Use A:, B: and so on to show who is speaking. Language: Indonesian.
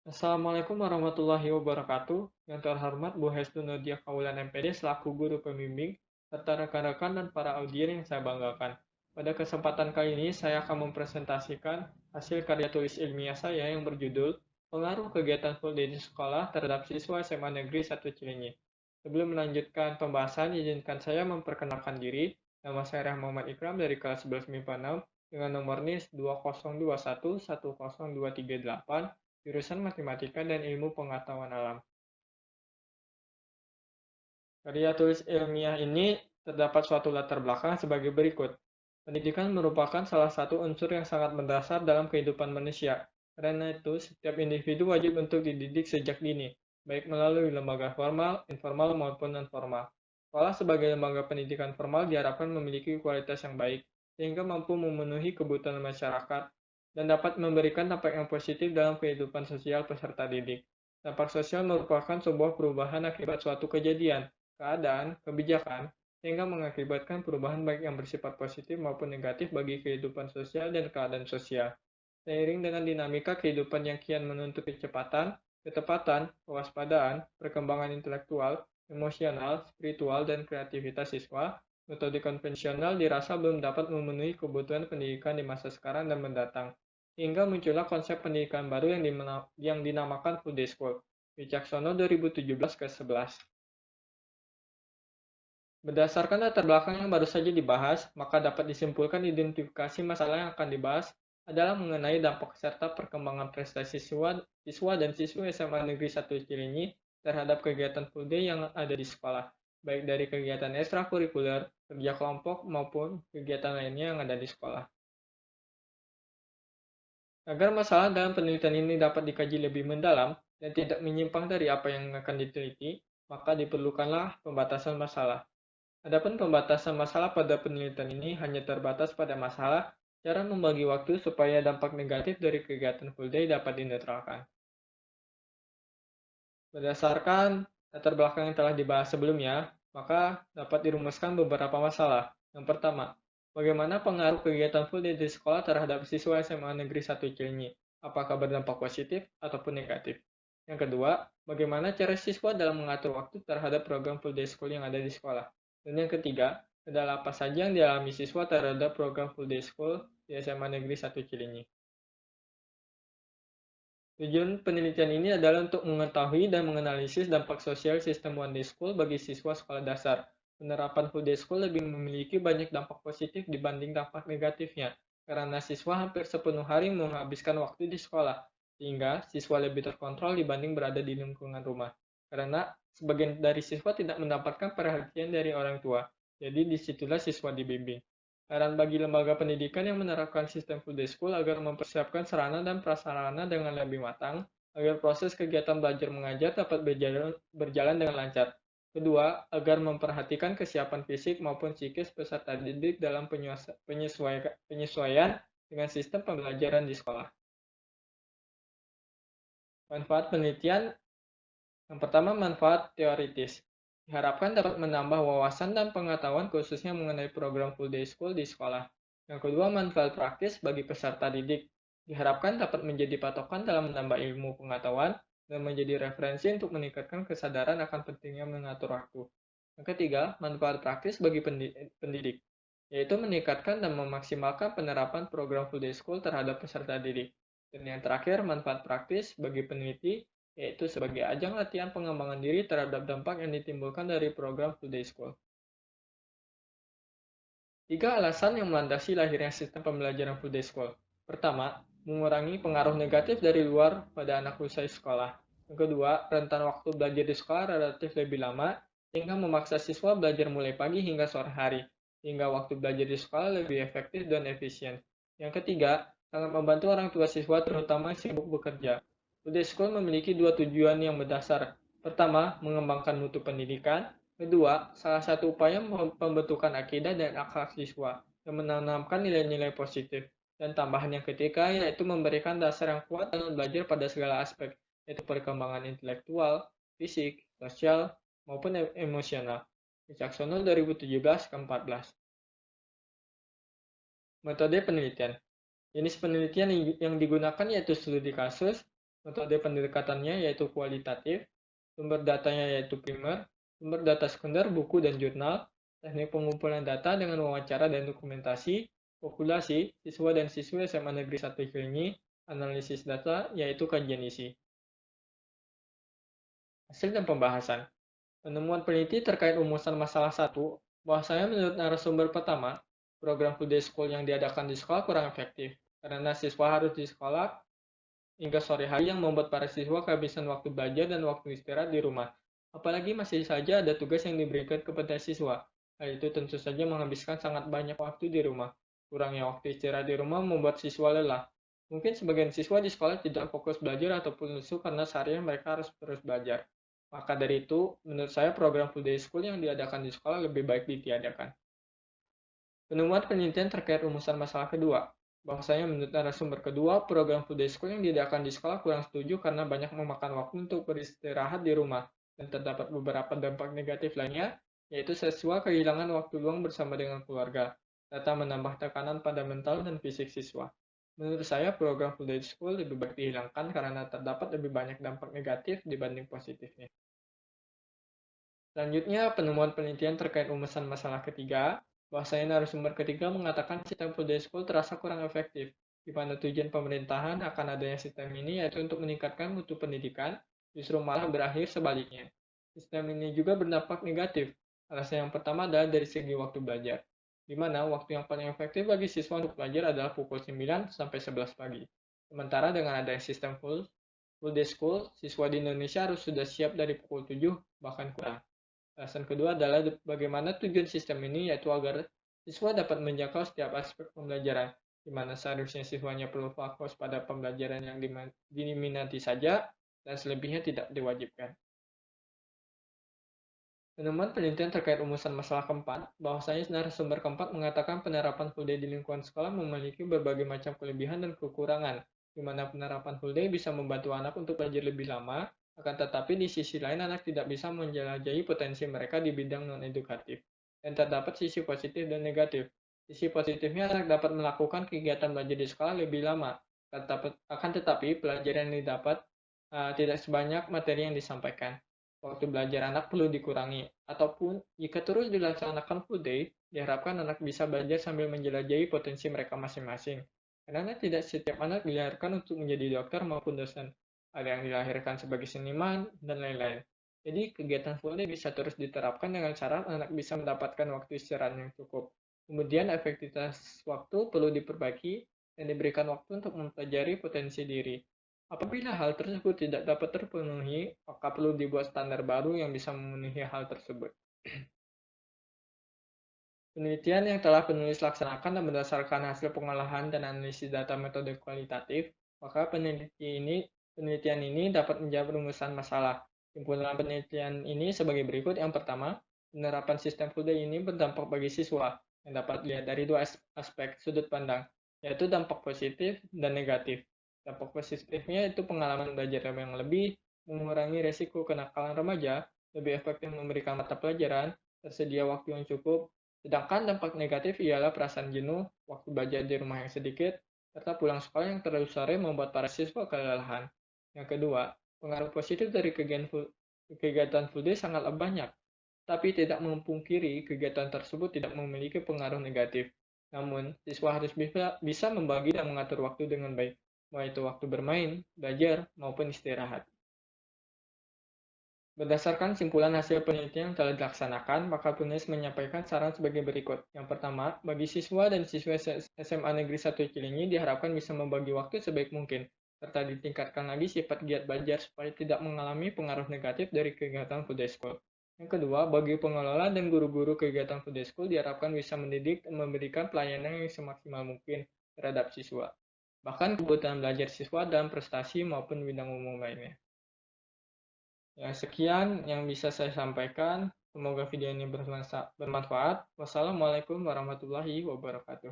A: Assalamualaikum warahmatullahi wabarakatuh. Yang terhormat Bu Hestu Nadia Kaulan MPD selaku guru pembimbing, serta rekan-rekan dan para audien yang saya banggakan. Pada kesempatan kali ini, saya akan mempresentasikan hasil karya tulis ilmiah saya yang berjudul Pengaruh Kegiatan Full Day di Sekolah terhadap Siswa SMA Negeri 1 Cilenyi. Sebelum melanjutkan pembahasan, izinkan saya memperkenalkan diri. Nama saya Muhammad Ikram dari kelas 11 MIPA 6 dengan nomor NIS 2021102338 jurusan Matematika dan Ilmu Pengetahuan Alam. Karya tulis ilmiah ini terdapat suatu latar belakang sebagai berikut. Pendidikan merupakan salah satu unsur yang sangat mendasar dalam kehidupan manusia. Karena itu, setiap individu wajib untuk dididik sejak dini, baik melalui lembaga formal, informal, maupun non-formal. Sekolah sebagai lembaga pendidikan formal diharapkan memiliki kualitas yang baik, sehingga mampu memenuhi kebutuhan masyarakat dan dapat memberikan dampak yang positif dalam kehidupan sosial peserta didik. Dampak sosial merupakan sebuah perubahan akibat suatu kejadian, keadaan, kebijakan, sehingga mengakibatkan perubahan baik yang bersifat positif maupun negatif bagi kehidupan sosial dan keadaan sosial. Seiring dengan dinamika kehidupan yang kian menuntut kecepatan, ketepatan, kewaspadaan, perkembangan intelektual, emosional, spiritual, dan kreativitas siswa, metode konvensional dirasa belum dapat memenuhi kebutuhan pendidikan di masa sekarang dan mendatang. Hingga muncullah konsep pendidikan baru yang dinamakan Full Day School. Wicaksono 2017 ke 11. Berdasarkan latar belakang yang baru saja dibahas, maka dapat disimpulkan identifikasi masalah yang akan dibahas adalah mengenai dampak serta perkembangan prestasi siswa dan siswi SMA Negeri 1 Cilenyi terhadap kegiatan full day yang ada di sekolah, baik dari kegiatan ekstrakurikuler, kerja kelompok, maupun kegiatan lainnya yang ada di sekolah. Agar masalah dalam penelitian ini dapat dikaji lebih mendalam dan tidak menyimpang dari apa yang akan diteliti, maka diperlukanlah pembatasan masalah. Adapun pembatasan masalah pada penelitian ini hanya terbatas pada masalah cara membagi waktu supaya dampak negatif dari kegiatan full day dapat dinetralkan. Berdasarkan latar belakang yang telah dibahas sebelumnya, maka dapat dirumuskan beberapa masalah. Yang pertama, bagaimana pengaruh kegiatan full day di sekolah terhadap siswa SMA Negeri 1 Cilenyi? Apakah berdampak positif ataupun negatif? Yang kedua, bagaimana cara siswa dalam mengatur waktu terhadap program full day school yang ada di sekolah? Dan yang ketiga, kendala apa saja yang dialami siswa terhadap program full day school di SMA Negeri 1 Cilenyi? Tujuan penelitian ini adalah untuk mengetahui dan menganalisis dampak sosial sistem One Day School bagi siswa sekolah dasar. Penerapan Full Day School lebih memiliki banyak dampak positif dibanding dampak negatifnya, karena siswa hampir sepenuh hari menghabiskan waktu di sekolah, sehingga siswa lebih terkontrol dibanding berada di lingkungan rumah. Karena sebagian dari siswa tidak mendapatkan perhatian dari orang tua, jadi disitulah siswa dibimbing. Saran bagi lembaga pendidikan yang menerapkan sistem full day school agar mempersiapkan sarana dan prasarana dengan lebih matang, agar proses kegiatan belajar mengajar dapat berjalan dengan lancar. Kedua, agar memperhatikan kesiapan fisik maupun psikis peserta didik dalam penyesuaian dengan sistem pembelajaran di sekolah. Manfaat penelitian yang pertama, manfaat teoritis. Diharapkan dapat menambah wawasan dan pengetahuan khususnya mengenai program full day school di sekolah. Yang kedua, manfaat praktis bagi peserta didik. Diharapkan dapat menjadi patokan dalam menambah ilmu pengetahuan dan menjadi referensi untuk meningkatkan kesadaran akan pentingnya mengatur waktu. Yang ketiga, manfaat praktis bagi pendidik, yaitu meningkatkan dan memaksimalkan penerapan program full day school terhadap peserta didik. Dan yang terakhir, manfaat praktis bagi peneliti, yaitu sebagai ajang latihan pengembangan diri terhadap dampak yang ditimbulkan dari program Full Day School. Tiga alasan yang melandasi lahirnya sistem pembelajaran Full Day School. Pertama, mengurangi pengaruh negatif dari luar pada anak usai sekolah. Yang kedua, rentan waktu belajar di sekolah relatif lebih lama, sehingga memaksa siswa belajar mulai pagi hingga sore hari, sehingga waktu belajar di sekolah lebih efektif dan efisien. Yang ketiga, sangat membantu orang tua siswa terutama yang sibuk bekerja. Full Day School memiliki dua tujuan yang mendasar. Pertama, mengembangkan mutu pendidikan. Kedua, salah satu upaya pembentukan akidah dan akhlak siswa yang menanamkan nilai-nilai positif. Dan tambahan yang ketiga yaitu memberikan dasar yang kuat dalam belajar pada segala aspek, yaitu perkembangan intelektual, fisik, sosial, maupun emosional. Wicaksono 2017 ke 14. Metode penelitian. Jenis penelitian yang digunakan yaitu studi kasus, Metode pendekatannya yaitu kualitatif, sumber datanya yaitu primer, sumber data sekunder, buku dan jurnal, teknik pengumpulan data dengan wawancara dan dokumentasi, populasi, siswa dan siswi SMA Negeri 1 Cilenyi, analisis data, yaitu kajian isi. Hasil dan pembahasan. Penemuan peneliti terkait rumusan masalah satu, bahwasanya menurut narasumber pertama, program full day school yang diadakan di sekolah kurang efektif, karena siswa harus di sekolah hingga sore hari yang membuat para siswa kehabisan waktu belajar dan waktu istirahat di rumah. Apalagi masih saja ada tugas yang diberikan kepada siswa. Hal itu tentu saja menghabiskan sangat banyak waktu di rumah. Kurangnya waktu istirahat di rumah membuat siswa lelah. Mungkin sebagian siswa di sekolah tidak fokus belajar ataupun lesu karena seharian mereka harus terus belajar. Maka dari itu, menurut saya program full day school yang diadakan di sekolah lebih baik ditiadakan. Penemuan penelitian terkait rumusan masalah kedua, bahwasanya menurut narasumber kedua, program full day school yang diadakan di sekolah kurang setuju karena banyak memakan waktu untuk beristirahat di rumah, dan terdapat beberapa dampak negatif lainnya, yaitu siswa kehilangan waktu luang bersama dengan keluarga, serta menambah tekanan pada mental dan fisik siswa. Menurut saya, program full day school lebih baik dihilangkan karena terdapat lebih banyak dampak negatif dibanding positifnya. Selanjutnya, penemuan penelitian terkait rumusan masalah ketiga, bahwasanya narasumber ketiga mengatakan sistem full day school terasa kurang efektif, di mana tujuan pemerintahan akan adanya sistem ini yaitu untuk meningkatkan mutu pendidikan, justru malah berakhir sebaliknya. Sistem ini juga berdampak negatif. Alasan yang pertama adalah dari segi waktu belajar, di mana waktu yang paling efektif bagi siswa untuk belajar adalah pukul 9 sampai 11 pagi. Sementara dengan adanya sistem full day school, siswa di Indonesia harus sudah siap dari pukul 7 bahkan kurang. Alasan kedua adalah bagaimana tujuan sistem ini, yaitu agar siswa dapat menjangkau setiap aspek pembelajaran, di mana seharusnya siswanya perlu fokus pada pembelajaran yang diminati saja, dan selebihnya tidak diwajibkan. Penemuan penelitian terkait rumusan masalah keempat, bahwasanya narasumber keempat mengatakan penerapan full day di lingkungan sekolah memiliki berbagai macam kelebihan dan kekurangan, di mana penerapan full day bisa membantu anak untuk belajar lebih lama, akan tetapi di sisi lain anak tidak bisa menjelajahi potensi mereka di bidang non-edukatif. Dan terdapat sisi positif dan negatif. Sisi positifnya anak dapat melakukan kegiatan belajar di sekolah lebih lama, akan tetapi pelajaran yang didapat tidak sebanyak materi yang disampaikan. Waktu belajar anak perlu dikurangi, ataupun jika terus dilaksanakan full day, diharapkan anak bisa belajar sambil menjelajahi potensi mereka masing-masing. Karena tidak setiap anak dilahirkan untuk menjadi dokter maupun dosen. Ada yang dilahirkan sebagai seniman, dan lain-lain. Jadi, kegiatan full day bisa terus diterapkan dengan cara anak bisa mendapatkan waktu istirahat yang cukup. Kemudian, efektivitas waktu perlu diperbaiki dan diberikan waktu untuk mempelajari potensi diri. Apabila hal tersebut tidak dapat terpenuhi, maka perlu dibuat standar baru yang bisa memenuhi hal tersebut. Penelitian yang telah penulis laksanakan dan berdasarkan hasil pengolahan dan analisis data metode kualitatif, maka penelitian ini dapat menjawab rumusan masalah. Kesimpulan penelitian ini sebagai berikut. Yang pertama, penerapan sistem full day ini berdampak bagi siswa, yang dapat dilihat dari dua aspek sudut pandang, yaitu dampak positif dan negatif. Dampak positifnya itu pengalaman belajar yang lebih, mengurangi resiko kenakalan remaja, lebih efektif memberikan mata pelajaran, tersedia waktu yang cukup. Sedangkan dampak negatif ialah perasaan jenuh, waktu belajar di rumah yang sedikit, serta pulang sekolah yang terlalu sore membuat para siswa kelelahan. Yang kedua, pengaruh positif dari kegiatan full day sangatlah banyak, tapi tidak memungkiri kegiatan tersebut tidak memiliki pengaruh negatif. Namun, siswa harus bisa membagi dan mengatur waktu dengan baik, baik itu waktu bermain, belajar, maupun istirahat. Berdasarkan simpulan hasil penelitian yang telah dilaksanakan, maka penulis menyampaikan saran sebagai berikut. Yang pertama, bagi siswa dan siswa SMA Negeri 1 Cilenyi diharapkan bisa membagi waktu sebaik mungkin, serta ditingkatkan lagi sifat giat belajar supaya tidak mengalami pengaruh negatif dari kegiatan full day school. Yang kedua, bagi pengelola dan guru-guru kegiatan full day school diharapkan bisa mendidik dan memberikan pelayanan yang semaksimal mungkin terhadap siswa, bahkan kebutuhan belajar siswa dalam prestasi maupun bidang umum lainnya. Ya, sekian yang bisa saya sampaikan. Semoga video ini bermanfaat. Wassalamualaikum warahmatullahi wabarakatuh.